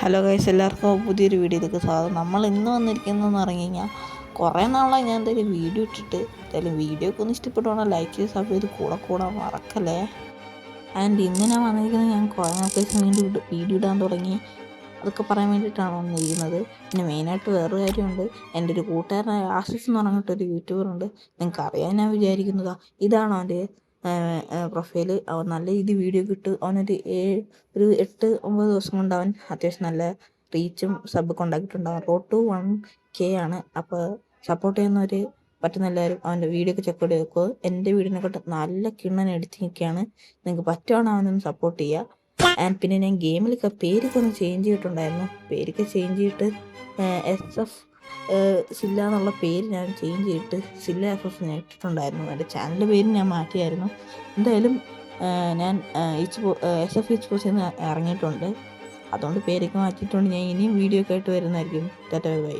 Hello guys, എല്ലാവർക്കും പുതിയൊരു വീഡിയോയിലേക്ക് സ്വാഗതം. നമ്മൾ ഇന്ന് വന്നിരിക്കുന്നതെന്ന് പറഞ്ഞു കഴിഞ്ഞാൽ കുറേ നാളായി ഞാൻ എന്തായാലും വീഡിയോ ഇട്ടിട്ട്. എന്തായാലും വീഡിയോ ഒക്കെ ഒന്ന് ഇഷ്ടപ്പെട്ടുകൊണ്ട് ലൈക്ക് ചെയ്ത് സബ് ചെയ്ത് കൂടെ മറക്കല്ലേ. ആൻഡ് ഇന്ന് ഞാൻ വന്നിരിക്കുന്നത്, ഞാൻ കുറേ നാൾക്ക് വീണ്ടും വീഡിയോ ഇടാൻ തുടങ്ങി, അതൊക്കെ പറയാൻ വേണ്ടിയിട്ടാണ് വന്നിരിക്കുന്നത്. പിന്നെ മെയിനായിട്ട് വേറൊരു കാര്യമുണ്ട്. എൻ്റെ ഒരു കൂട്ടുകാരനായ ആസിഫ് എന്ന് പറഞ്ഞിട്ടൊരു യൂട്യൂബറുണ്ട്, നിങ്ങൾക്ക് അറിയാൻ ഞാൻ വിചാരിക്കുന്നതാണ്. ഇതാണ് അവൻ്റെ പ്രൊഫൈല്. അവൻ നല്ല രീതിയിൽ വീഡിയോ ഇട്ട് ഒരു 8-9 ദിവസം കൊണ്ട് അവൻ അത്യാവശ്യം നല്ല റീച്ചും സബ്ബൊക്കെ ഉണ്ടാക്കിയിട്ടുണ്ടാകും. റോഡ് ടു 1K ആണ്. അപ്പോൾ സപ്പോർട്ട് ചെയ്യുന്നവർ പറ്റുന്ന എല്ലാവരും അവൻ്റെ വീഡിയോ ഒക്കെ ചെക്ക് ചെയ്ത് വെക്കുക. എൻ്റെ വീഡിയോനെക്കൊണ്ട് നല്ല കിണ്ണൻ എഡിറ്റിങ്ങൊക്കെയാണ്. നിങ്ങൾക്ക് പറ്റുവാണെങ്കിൽ അവനൊന്ന് സപ്പോർട്ട് ചെയ്യുക. ആൻഡ് പിന്നെ ഞാൻ ഗെയിമിലൊക്കെ പേരൊക്കെ ഒന്ന് ചേഞ്ച് ചെയ്തിട്ടുണ്ടായിരുന്നു. പേരൊക്കെ ചേഞ്ച് ചെയ്തിട്ട് SF സില്ല എന്നുള്ള പേര് ഞാൻ ചേഞ്ച് ചെയ്തിട്ട് സില്ല FF ഞാൻ ഇട്ടിട്ടുണ്ടായിരുന്നു. എൻ്റെ ചാനലിൻ്റെ പേര് ഞാൻ മാറ്റിയായിരുന്നു. എന്തായാലും ഞാൻ SF എക്സ്പോസ് ഇറങ്ങിയിട്ടുണ്ട്. അതുകൊണ്ട് പേരൊക്കെ മാറ്റിയിട്ടുണ്ട്. ഞാൻ ഇനിയും വീഡിയോ ഒക്കെ ആയിട്ട് വരുന്നതായിരിക്കും. Tata bye.